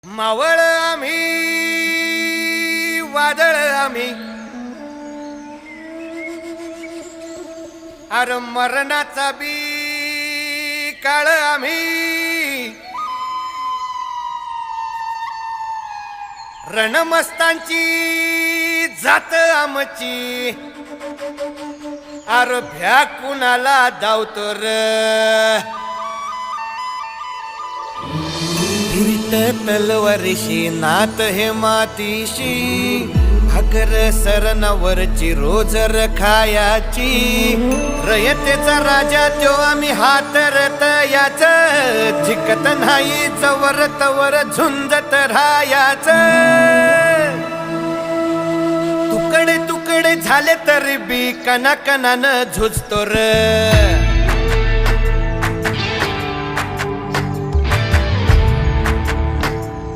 मावळ आम्ही वादळ आम्ही अर मरणाचा बी काळ आम्ही रणमस्तांची जात आमची अर भ्या कुणाला धावतो र फिरत तलवारीशी नात हे मातीशी भाकर सरणावरची रोजर खायाची रयतेचा राजा त्यो आम्ही हातरत याच झिकत नाही जवर तवर झुंजत राहायाच तुकडे तुकडे झाले तरी बी कणाकणानं झुजतो र